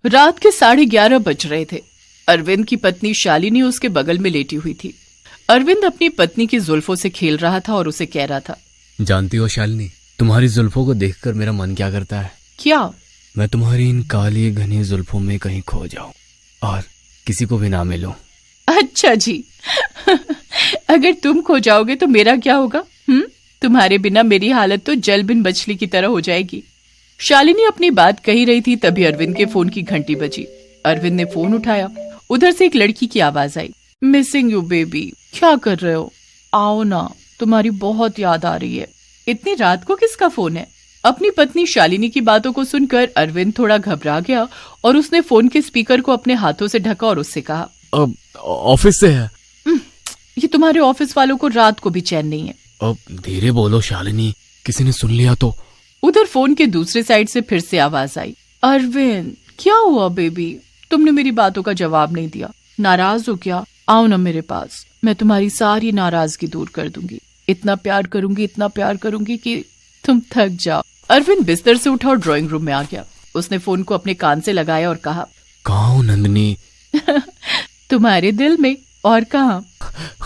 रात के 11:30 बज रहे थे। अरविंद की पत्नी शालिनी उसके बगल में लेटी हुई थी। अरविंद अपनी पत्नी की जुल्फों से खेल रहा था और उसे कह रहा था, जानती हो शालिनी, तुम्हारी जुल्फों को देखकर मेरा मन क्या करता है? क्या? मैं तुम्हारी इन काली घनी जुल्फों में कहीं खो जाऊं और किसी को भी ना मिलूं। अच्छा जी। अगर तुम खो जाओगे तो मेरा क्या होगा? तुम्हारे बिना मेरी हालत तो जल बिन मछली की तरह हो जाएगी। शालिनी अपनी बात कही रही थी, तभी अरविंद के फोन की घंटी बजी। अरविंद ने फोन उठाया। उधर से एक लड़की की आवाज आई, मिसिंग यू बेबी। क्या कर रहे हो? आओ ना, तुम्हारी बहुत याद आ रही है। इतनी रात को किसका फोन है? अपनी पत्नी शालिनी की बातों को सुनकर अरविंद थोड़ा घबरा गया और उसने फोन के स्पीकर को अपने हाथों से ढका और उससे कहा, ऑफिस से है। ये तुम्हारे ऑफिस वालों को रात को भी चैन नहीं है। अब धीरे बोलो शालिनी, किसी ने सुन लिया तो। उधर फोन के दूसरे साइड से फिर से आवाज आई, अरविंद क्या हुआ बेबी? तुमने मेरी बातों का जवाब नहीं दिया। नाराज हो क्या? आओ ना मेरे पास, मैं तुम्हारी सारी नाराजगी दूर कर दूंगी। इतना प्यार करूंगी कि तुम थक जाओ। अरविंद बिस्तर से उठा और ड्राइंग रूम में आ गया। उसने फोन को अपने कान से लगाया और कहा, कहाँ हो नंदिनी? तुम्हारे दिल में, और कहाँ?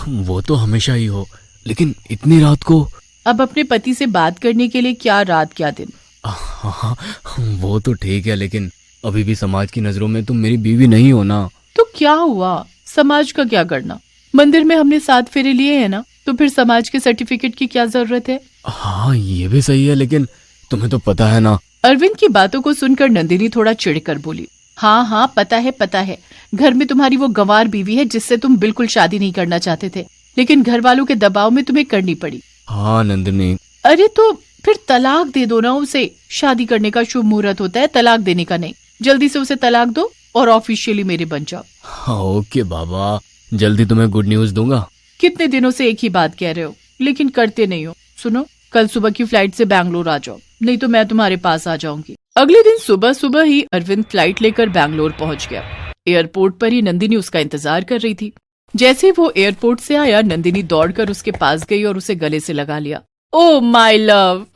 वो तो हमेशा ही हो, लेकिन इतनी रात को? अब अपने पति से बात करने के लिए क्या रात क्या दिन। हाँ, वो तो ठीक है, लेकिन अभी भी समाज की नजरों में तुम मेरी बीवी नहीं हो ना। तो क्या हुआ? समाज का क्या करना? मंदिर में हमने 7 फेरे लिए हैं ना, तो फिर समाज के सर्टिफिकेट की क्या जरूरत है? हाँ ये भी सही है, लेकिन तुम्हें तो पता है ना। अरविंद की बातों को सुनकर नंदिनी थोड़ा चिढ़कर बोली, हाँ पता है। घर में तुम्हारी वो गंवार बीवी है जिससे तुम बिल्कुल शादी नहीं करना चाहते थे, लेकिन घर वालों के दबाव में तुम्हें करनी पड़ी। हाँ नंदिनी। अरे तो फिर तलाक दे दो ना उसे। शादी करने का शुभ मुहूर्त होता है, तलाक देने का नहीं। जल्दी से उसे तलाक दो और ऑफिशियली मेरे बन जाओ। हाँ ओके बाबा, जल्दी तुम्हें गुड न्यूज दूंगा। कितने दिनों से एक ही बात कह रहे हो, लेकिन करते नहीं हो। सुनो, कल सुबह की फ्लाइट से बैंगलोर आ जाओ, नहीं तो मैं तुम्हारे पास आ जाऊंगी। अगले दिन सुबह ही अरविंद फ्लाइट लेकर बैंगलोर पहुंच गया। एयरपोर्ट पर ही नंदिनी उसका इंतजार कर रही थी। जैसे वो एयरपोर्ट से आया, नंदिनी दौड़कर उसके पास गई और उसे गले से लगा लिया। Oh my love.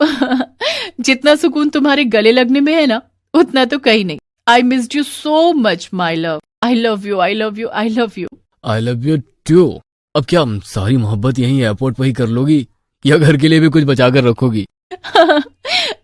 जितना सुकून तुम्हारे गले लगने में है ना, उतना तो कहीं नहीं। I missed you so much my love. I love you. I love you too. अब क्या सारी मोहब्बत यहीं एयरपोर्ट पर ही कर लोगी, या घर के लिए भी कुछ बचा कर रखोगी?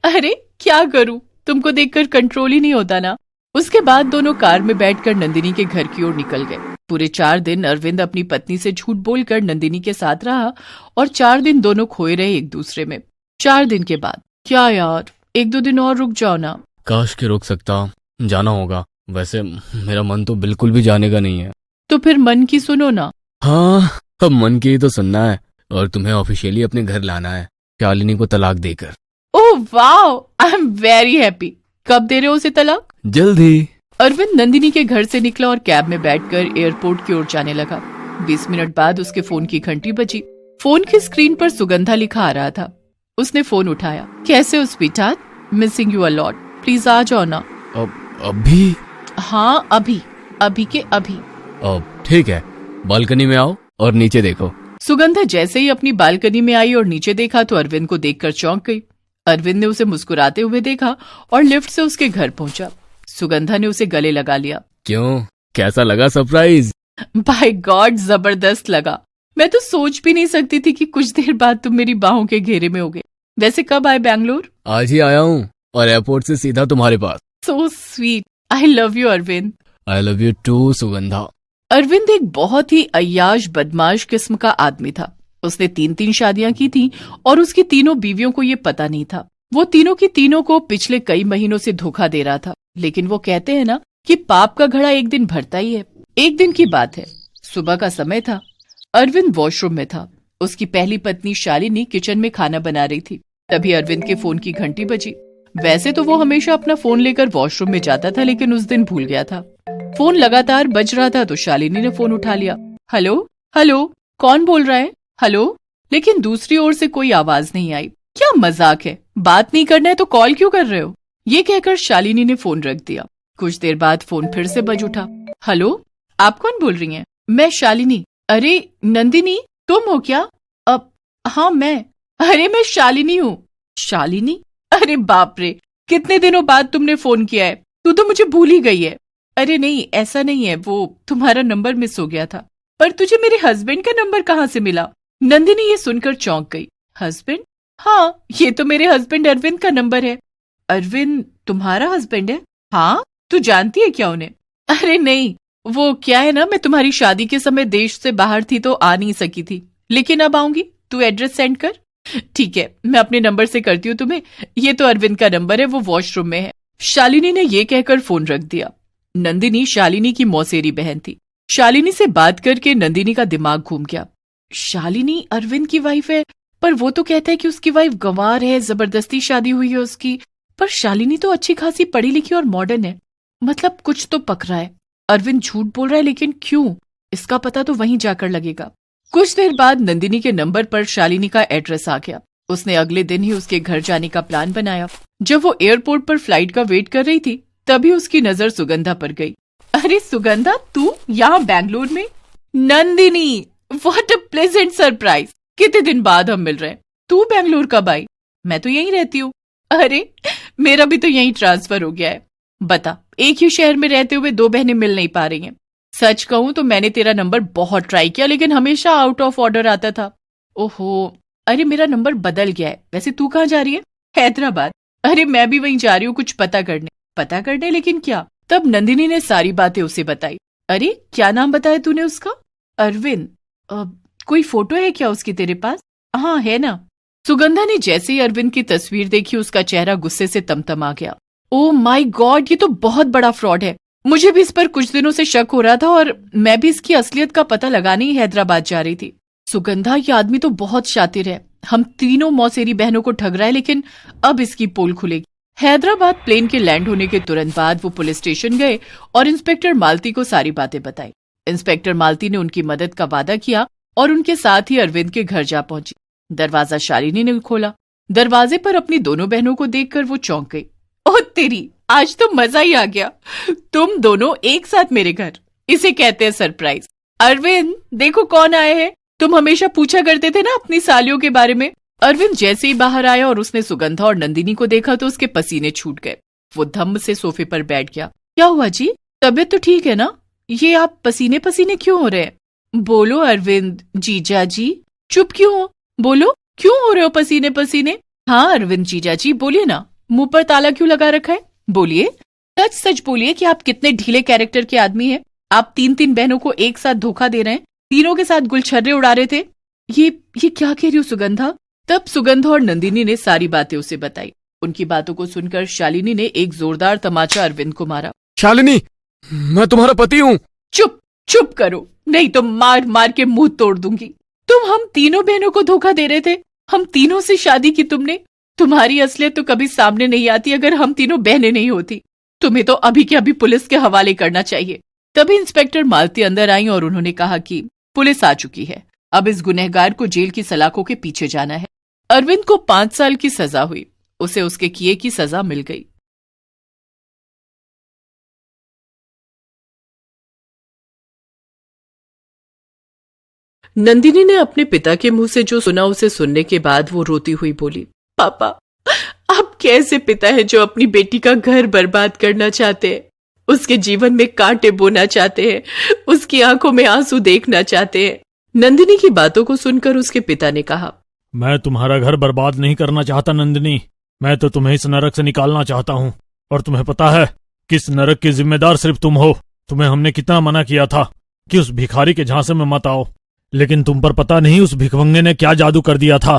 अरे क्या करूं, तुमको देखकर कंट्रोल ही नहीं होता ना। उसके बाद दोनों कार में बैठकर नंदिनी के घर की ओर निकल गए। पूरे 4 दिन अरविंद अपनी पत्नी से झूठ बोलकर नंदिनी के साथ रहा और 4 दिन दोनों खोए रहे एक दूसरे में। 4 दिन के बाद, क्या यार, 1-2 दिन और रुक जाओ ना। काश के रुक सकता, जाना होगा। वैसे मेरा मन तो बिल्कुल भी जाने का नहीं है। तो फिर मन की सुनो ना। हाँ, अब मन की ही तो सुनना है, और तुम्हें ऑफिशियली अपने घर लाना है, शालिनी को तलाक देकर। Oh wow, I am very happy. कब दे रहे हो उसे तलाक? जल्दी। अरविंद नंदिनी के घर से निकला और कैब में बैठकर एयरपोर्ट की ओर जाने लगा। 20 मिनट बाद उसके फोन की घंटी बजी। फोन की स्क्रीन पर सुगंधा लिखा आ रहा था। उसने फोन उठाया। कैसे हो sweetheart? Missing you a lot. Please आ जाओ ना। अभी? हाँ अभी के अभी। ठीक है, बालकनी में आओ और नीचे देखो। सुगंधा जैसे ही अपनी बालकनी में आई और नीचे देखा तो अरविंद को देखकर चौंक गई। अरविंद ने उसे मुस्कुराते हुए देखा और लिफ्ट से उसके घर पहुंचा। सुगंधा ने उसे गले लगा लिया। क्यों, कैसा लगा सरप्राइज? बाय गॉड, जबरदस्त लगा। मैं तो सोच भी नहीं सकती थी कि कुछ देर बाद तुम मेरी बाहों के घेरे में होगे। वैसे कब आए बैंगलोर? आज ही आया हूँ, और एयरपोर्ट से सीधा तुम्हारे पास। So sweet. I love you Arvind. I love you too Sugandha. Arvind एक बहुत ही अय्याश बदमाश किस्म का आदमी था। उसने 3 शादियां की थी और उसकी तीनों बीवियों को ये पता नहीं था। वो तीनों की तीनों को पिछले कई महीनों से धोखा दे रहा था। लेकिन वो कहते हैं ना कि पाप का घड़ा एक दिन भरता ही है। एक दिन की बात है, सुबह का समय था। अरविंद वॉशरूम में था। उसकी पहली पत्नी शालिनी किचन में खाना बना रही थी। तभी अरविंद के फोन की घंटी बजी। वैसे तो वो हमेशा अपना फोन लेकर वॉशरूम में जाता था, लेकिन उस दिन भूल गया था। फोन लगातार बज रहा था तो शालिनी ने फोन उठा लिया। हेलो, कौन बोल रहा है? हेलो। लेकिन दूसरी ओर से कोई आवाज नहीं आई। क्या मजाक है, बात नहीं करना है तो कॉल क्यों कर रहे हो? ये कहकर शालिनी ने फोन रख दिया। कुछ देर बाद फोन फिर से बज उठा। हेलो, आप कौन बोल रही हैं? मैं शालिनी। अरे नंदिनी, तुम हो क्या? हाँ मैं। अरे मैं शालिनी हूँ। शालिनी? अरे बाप रे, कितने दिनों बाद तुमने फोन किया है। तू तो मुझे भूल ही गई है। अरे नहीं, ऐसा नहीं है, वो तुम्हारा नंबर मिस हो गया था। पर तुझे मेरे हस्बैंड का नंबर कहाँ से मिला? नंदिनी ये सुनकर चौंक गई। हस्बैंड? हाँ, ये तो मेरे हस्बैंड अरविंद का नंबर है। अरविंद तुम्हारा हस्बैंड है? हाँ, तू जानती है क्या उन्हें? अरे नहीं, वो क्या है ना, मैं तुम्हारी शादी के समय देश से बाहर थी तो आ नहीं सकी थी, लेकिन अब आऊंगी। तू एड्रेस सेंड कर। ठीक है, मैं अपने नंबर से करती हूँ तुम्हें। ये तो अरविंद का नंबर है, वो वॉशरूम में है। शालिनी ने ये कहकर फोन रख दिया। नंदिनी शालिनी की मौसेरी बहन थी। शालिनी से बात करके नंदिनी का दिमाग घूम गया। शालिनी अरविंद की वाइफ है, पर वो तो कहता है कि उसकी वाइफ गंवार है, जबरदस्ती शादी हुई है उसकी। पर शालिनी तो अच्छी खासी पढ़ी लिखी और मॉडर्न है, मतलब कुछ तो पक रहा है। अरविंद झूठ बोल रहा है, लेकिन क्यों? इसका पता तो वहीं जाकर लगेगा। कुछ देर बाद नंदिनी के नंबर पर शालिनी का एड्रेस आ गया। उसने अगले दिन ही उसके घर जाने का प्लान बनाया। जब वो एयरपोर्ट पर फ्लाइट का वेट कर रही थी, तभी उसकी नजर सुगंधा पर गई। अरे सुगंधा, तू यहाँ बैंगलोर में? Nandini, what a pleasant surprise! कितने दिन बाद हम मिल रहे हैं। तू बैंगलोर कब आई? मैं तो यहीं रहती हूँ। अरे मेरा भी तो यहीं ट्रांसफर हो गया है। बता, एक ही शहर में रहते हुए दो बहनें मिल नहीं पा रही हैं। सच कहूं तो मैंने तेरा नंबर बहुत ट्राई किया, लेकिन हमेशा आउट ऑफ ऑर्डर आता था। ओहो, अरे मेरा नंबर बदल गया है। वैसे तू कहाँ जा रही है? हैदराबाद। अरे मैं भी वहीं जा रही हूँ कुछ पता करने। पता करने? लेकिन क्या? तब नंदिनी ने सारी बातें उसे बताई। अरे क्या नाम बताया तूने उसका? अरविंद। कोई फोटो है क्या उसकी तेरे पास? हाँ है ना। सुगंधा ने जैसे ही अरविंद की तस्वीर देखी, उसका चेहरा गुस्से से तमतमा गया। ओह माय गॉड, ये तो बहुत बड़ा फ्रॉड है। मुझे भी इस पर कुछ दिनों से शक हो रहा था और मैं भी इसकी असलियत का पता लगाने ही हैदराबाद जा रही थी। सुगंधा, ये आदमी तो बहुत शातिर है। हम तीनों मौसेरी बहनों को ठग रहा है, लेकिन अब इसकी पोल खुलेगी। हैदराबाद प्लेन के लैंड होने के तुरंत बाद वो पुलिस स्टेशन गए और इंस्पेक्टर मालती को सारी बातें बताई। इंस्पेक्टर मालती ने उनकी मदद का वादा किया और उनके साथ ही अरविंद के घर जा पहुंची। दरवाजा शालिनी ने खोला। दरवाजे पर अपनी दोनों बहनों को देखकर वो चौंक गई। ओह तेरी, आज तो मजा ही आ गया। तुम दोनों एक साथ मेरे घर, इसे कहते हैं सरप्राइज। अरविंद, देखो कौन आए हैं। तुम हमेशा पूछा करते थे ना अपनी सालियों के बारे में। अरविंद जैसे ही बाहर आया और उसने सुगंधा और नंदिनी को देखा तो उसके पसीने छूट गए। वो धम्म से सोफे पर बैठ गया। क्या हुआ जी? तबीयत तो ठीक है ना? ये आप पसीने पसीने क्यों हो रहे हैं? बोलो अरविंद। जीजा जी। चुप क्यों हो? बोलो, क्यों हो रहे हो पसीने पसीने? हाँ अरविंद जीजा जी, बोलिए ना। मुंह पर ताला क्यों लगा रखा है? बोलिए, सच सच बोलिए कि आप कितने ढीले कैरेक्टर के आदमी हैं। आप तीन तीन बहनों को एक साथ धोखा दे रहे हैं, तीनों के साथ गुलछर्रे उड़ा रहे थे। ये क्या कह रही हो सुगंधा? तब सुगंधा और नंदिनी ने सारी बातें उसे बताई। उनकी बातों को सुनकर शालिनी ने एक जोरदार तमाचा अरविंद को मारा। शालिनी, मैं तुम्हारा पति हूँ। चुप चुप करो, नहीं तो मार मार के मुंह तोड़ दूंगी। तुम हम तीनों बहनों को धोखा दे रहे थे। हम तीनों से शादी की तुमने। तुम्हारी असलियत तो कभी सामने नहीं आती अगर हम तीनों बहनें नहीं होती। तुम्हें तो अभी के अभी पुलिस के हवाले करना चाहिए। तभी इंस्पेक्टर मालती अंदर आई और उन्होंने कहा कि पुलिस आ चुकी है, अब इस गुनहगार को जेल की सलाखों के पीछे जाना है। अरविंद को 5 साल की सजा हुई। उसे उसके किए की सजा मिल गई। नंदिनी ने अपने पिता के मुंह से जो सुना उसे सुनने के बाद वो रोती हुई बोली, पापा, आप कैसे पिता है जो अपनी बेटी का घर बर्बाद करना चाहते हैं, उसके जीवन में कांटे बोना चाहते हैं, उसकी आंखों में आंसू देखना चाहते हैं। नंदिनी की बातों को सुनकर उसके पिता ने कहा, मैं तुम्हारा घर बर्बाद नहीं करना चाहता नंदिनी, मैं तो तुम्हें इस नरक से निकालना चाहता हूँ। और तुम्हें पता है कि इस नरक की जिम्मेदार सिर्फ तुम हो। तुम्हें हमने कितना मना किया था कि उस भिखारी के झांसे में मत आओ, लेकिन तुम पर पता नहीं उस भिखमंगे ने क्या जादू कर दिया था।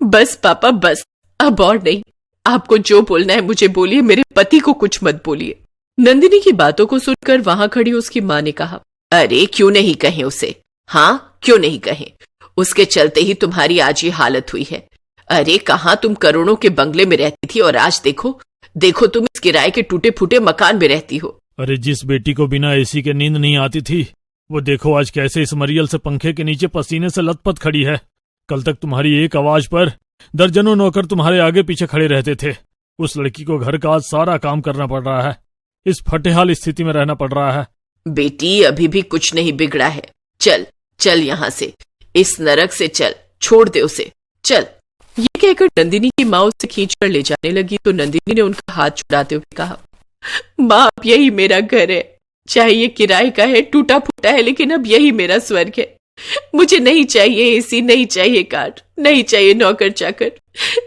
बस पापा बस, अब और नहीं। आपको जो बोलना है मुझे बोलिए, मेरे पति को कुछ मत बोलिए। नंदिनी की बातों को सुनकर वहां खड़ी उसकी माँ ने कहा, अरे क्यों नहीं कहें उसे? हाँ क्यों नहीं कहें? उसके चलते ही तुम्हारी आज ये हालत हुई है। अरे कहाँ तुम करोड़ों के बंगले में रहती थी और आज देखो देखो तुम इस किराए के टूटे फूटे मकान में रहती हो। अरे जिस बेटी को बिना एसी के नींद नहीं आती थी, वो देखो आज कैसे इस मरियल से पंखे के नीचे पसीने से लथपथ खड़ी है। कल तक तुम्हारी एक आवाज पर दर्जनों नौकर तुम्हारे आगे पीछे खड़े रहते थे। उस लड़की को घर का आज सारा काम करना पड़ रहा है, इस फटेहाल स्थिति में रहना पड़ रहा है। बेटी अभी भी कुछ नहीं बिगड़ा है। चल चल यहाँ से, इस नरक से चल, छोड़ दे उसे, चल। ये कहकर नंदिनी की माँ उसे खींचकर ले जाने लगी तो नंदिनी ने उनका हाथ छुड़ाते हुए कहा, माँ अब यही मेरा घर है, चाहे ये किराए का है, टूटा फूटा है, लेकिन अब यही मेरा स्वर्ग है। मुझे नहीं चाहिए एसी, नहीं चाहिए कार, नहीं चाहिए नौकर चाकर।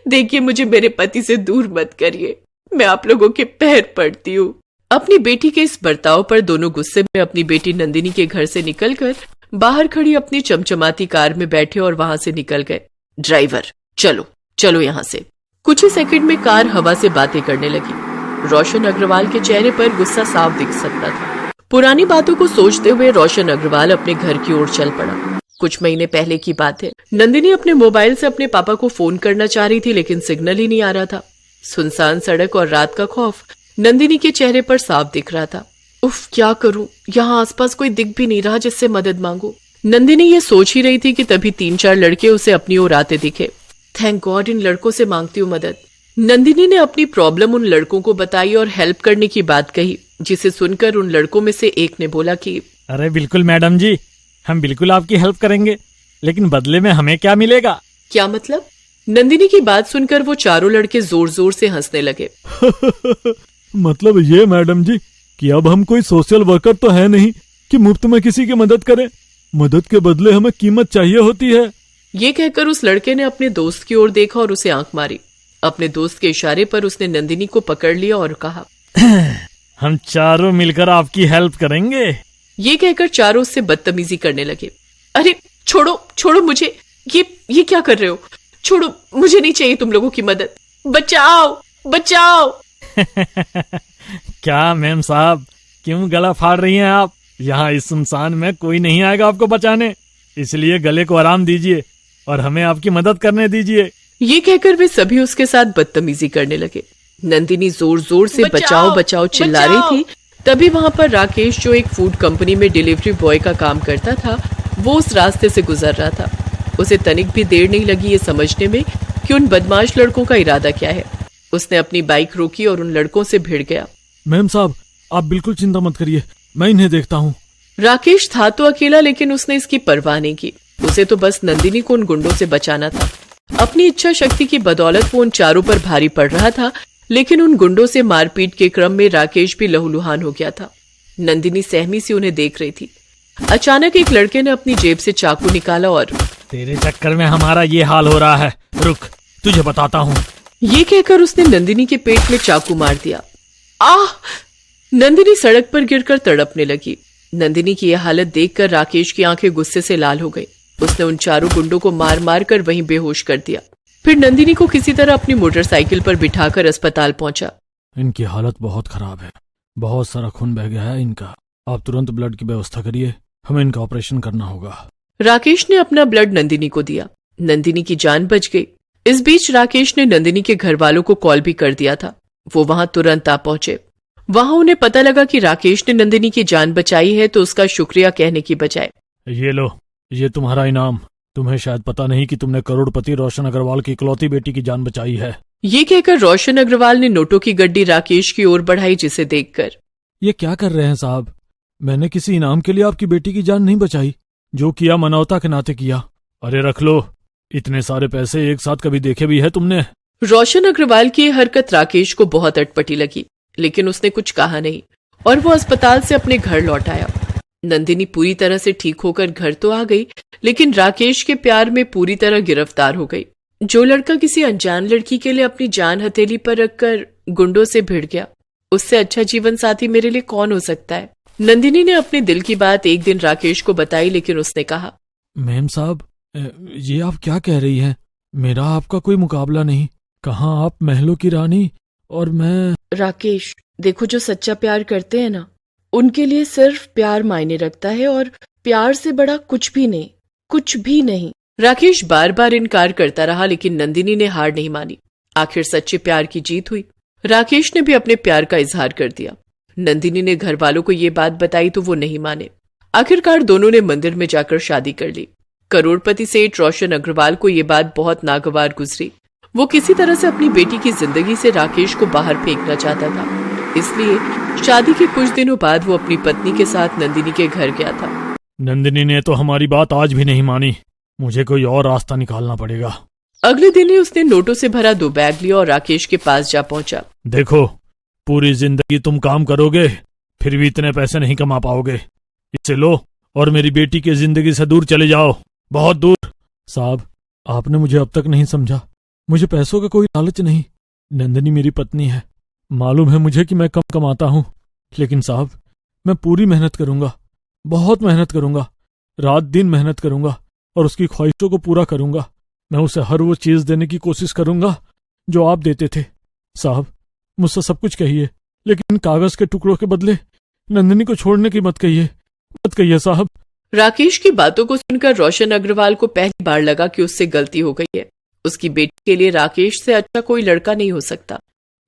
देखिए, मुझे मेरे पति से दूर मत करिए, मैं आप लोगों के पैर पड़ती हूँ। अपनी बेटी के इस बर्ताव पर दोनों गुस्से में अपनी बेटी नंदिनी के घर से निकलकर बाहर खड़ी अपनी चमचमाती कार में बैठे और वहां से निकल गए। ड्राइवर, चलो चलो यहां से। कुछ ही सेकंड में कार हवा से बातें करने लगी। रोशन अग्रवाल के चेहरे पर गुस्सा साफ दिख सकता था। पुरानी बातों को सोचते हुए रोशन अग्रवाल अपने घर की ओर चल पड़ा। कुछ महीने पहले की बात है। नंदिनी अपने मोबाइल से अपने पापा को फोन करना चाह रही थी, लेकिन सिग्नल ही नहीं आ रहा था। सुनसान सड़क और रात का खौफ नंदिनी के चेहरे पर साफ दिख रहा था। उफ, क्या करूं, यहाँ आसपास कोई दिख भी नहीं रहा जिससे मदद मांगू। नंदिनी ये सोच ही रही थी कि तभी 3-4 लड़के उसे अपनी ओर आते दिखे। थैंक गॉड, इन लड़कों से मांगती हूँ मदद। नंदिनी ने अपनी प्रॉब्लम उन लड़कों को बताई और हेल्प करने की बात कही, जिसे सुनकर उन लड़कों में से एक ने बोला कि अरे बिल्कुल मैडम जी, हम बिल्कुल आपकी हेल्प करेंगे, लेकिन बदले में हमें क्या मिलेगा? क्या मतलब? नंदिनी की बात सुनकर वो चारों लड़के जोर जोर से हंसने लगे। मतलब ये मैडम जी कि अब हम कोई सोशल वर्कर तो है नहीं कि मुफ्त में किसी की मदद करें। मदद के बदले हमें कीमत चाहिए होती है। ये कहकर उस लड़के ने अपने दोस्त की ओर देखा और उसे आंख मारी। अपने दोस्त के इशारे पर उसने नंदिनी को पकड़ लिया और कहा, हम चारों मिलकर आपकी हेल्प करेंगे। ये कहकर चारों उससे बदतमीजी करने लगे। अरे छोड़ो छोड़ो मुझे, ये क्या कर रहे हो? छोड़ो, मुझे नहीं चाहिए तुम लोगों की मदद। बचाओ बचाओ। क्या मैम साहब, क्यों गला फाड़ रही हैं आप? यहाँ इस सुनसान में कोई नहीं आएगा आपको बचाने, इसलिए गले को आराम दीजिए और हमें आपकी मदद करने दीजिए। ये कहकर वे सभी उसके साथ बदतमीजी करने लगे। नंदिनी जोर जोर से बचाओ बचाओ चिल्ला रही थी। तभी वहां पर राकेश, जो एक फूड कंपनी में डिलीवरी बॉय का काम करता था, वो उस रास्ते से गुजर रहा था। उसे तनिक भी देर नहीं लगी ये समझने में कि उन बदमाश लड़कों का इरादा क्या है। उसने अपनी बाइक रोकी और उन लड़कों से भिड़ गया। मैम साहब, आप बिल्कुल चिंता मत करिए, मैं इन्हें देखता हूँ। राकेश था तो अकेला, लेकिन उसने इसकी परवाह नहीं की। उसे तो बस नंदिनी को उन गुंडों से बचाना था। अपनी इच्छा शक्ति की बदौलत वो उन चारों पर भारी पड़ रहा था, लेकिन उन गुंडों से मारपीट के क्रम में राकेश भी लहूलुहान हो गया था। नंदिनी सहमी सी उन्हें देख रही थी। अचानक एक लड़के ने अपनी जेब से चाकू निकाला और तेरे चक्कर में हमारा ये हाल हो रहा है, रुक तुझे बताता हूँ। ये कहकर उसने नंदिनी के पेट में चाकू मार दिया। आह! नंदिनी सड़क पर गिरकर तड़पने लगी। नंदिनी की यह हालत देखकर राकेश की आंखें गुस्से से लाल हो गई। उसने उन चारों गुंडों को मार मार कर वहीं बेहोश कर दिया। फिर नंदिनी को किसी तरह अपनी मोटरसाइकिल पर बिठाकर अस्पताल पहुंचा। इनकी हालत बहुत खराब है, बहुत सारा खून बह गया है इनका। आप तुरंत ब्लड की व्यवस्था करिए, हमें इनका ऑपरेशन करना होगा। राकेश ने अपना ब्लड नंदिनी को दिया। नंदिनी की जान बच गई। इस बीच राकेश ने नंदिनी के घर वालों को कॉल भी कर दिया था। वो वहां तुरंत आ पहुंचे। वहां उन्हें पता लगा कि राकेश ने नंदिनी की जान बचाई है, तो उसका शुक्रिया कहने की बजाय, ये लो, ये तुम्हारा इनाम। तुम्हें शायद पता नहीं कि तुमने करोड़पति रोशन अग्रवाल की इकलौती बेटी की जान बचाई है। ये कहकर रोशन अग्रवाल ने नोटों की गड्डी राकेश की ओर बढ़ाई, जिसे देखकर, ये क्या कर रहे हैं साहब? मैंने किसी इनाम के लिए आपकी बेटी की जान नहीं बचाई, जो किया मानवता के नाते किया। अरे रख लो, इतने सारे पैसे एक साथ कभी देखे भी है तुमने? रोशन अग्रवाल की यह हरकत राकेश को बहुत अटपटी लगी, लेकिन उसने कुछ कहा नहीं और वो अस्पताल से अपने घर लौट आया। नंदिनी पूरी तरह से ठीक होकर घर तो आ गई, लेकिन राकेश के प्यार में पूरी तरह गिरफ्तार हो गई। जो लड़का किसी अनजान लड़की के लिए अपनी जान हथेली पर रखकर गुंडों से भिड़ गया, उससे अच्छा जीवन साथी मेरे लिए कौन हो सकता है। नंदिनी ने अपने दिल की बात एक दिन राकेश को बताई, लेकिन उसने कहा, मैम साहब, ये आप क्या कह रही हैं? मेरा आपका कोई मुकाबला नहीं। कहाँ आप महलों की रानी और मैं। राकेश, देखो, जो सच्चा प्यार करते हैं ना, उनके लिए सिर्फ प्यार मायने रखता है और प्यार से बड़ा कुछ भी नहीं, कुछ भी नहीं। राकेश बार बार इनकार करता रहा, लेकिन नंदिनी ने हार नहीं मानी। आखिर सच्चे प्यार की जीत हुई। राकेश ने भी अपने प्यार का इजहार कर दिया। नंदिनी ने घर वालों को ये बात बताई तो वो नहीं माने। आखिरकार दोनों ने मंदिर में जाकर शादी कर ली। करोड़पति सेठ रोशन अग्रवाल को ये बात बहुत नागवार गुजरी। वो किसी तरह से अपनी बेटी की जिंदगी से राकेश को बाहर फेंकना चाहता था, इसलिए शादी के कुछ दिनों बाद वो अपनी पत्नी के साथ नंदिनी के घर गया था। नंदिनी ने तो हमारी बात आज भी नहीं मानी। मुझे कोई और रास्ता निकालना पड़ेगा। अगले दिन ही उसने नोटों से भरा 2 बैग लिया और राकेश के पास जा पहुंचा। देखो, पूरी जिंदगी तुम काम करोगे फिर भी इतने पैसे नहीं कमा पाओगे। इसे लो और मेरी बेटी की जिंदगी से दूर चले जाओ, बहुत दूर। साहब, आपने मुझे अब तक नहीं समझा। मुझे पैसों का कोई लालच नहीं। नंदिनी मेरी पत्नी है। मालूम है मुझे कि मैं कम कमाता हूँ, लेकिन साहब मैं पूरी मेहनत करूंगा, बहुत मेहनत करूंगा, रात दिन मेहनत करूंगा और उसकी ख्वाहिशों को पूरा करूंगा। मैं उसे हर वो चीज देने की कोशिश करूंगा जो आप देते थे। साहब, मुझसे सब कुछ कहिए, लेकिन कागज के टुकड़ों के बदले नंदिनी को छोड़ने की मत कहिए साहब। राकेश की बातों को सुनकर रोशन अग्रवाल को पहली बार लगा कि उससे गलती हो गई है। उसकी बेटी के लिए राकेश से अच्छा कोई लड़का नहीं हो सकता।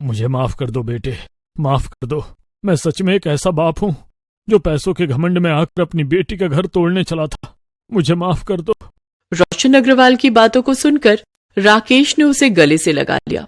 मुझे माफ कर दो बेटे, माफ कर दो। मैं सच में एक ऐसा बाप हूँ जो पैसों के घमंड में आकर अपनी बेटी का घर तोड़ने चला था। मुझे माफ कर दो। रोशन अग्रवाल की बातों को सुनकर राकेश ने उसे गले से लगा लिया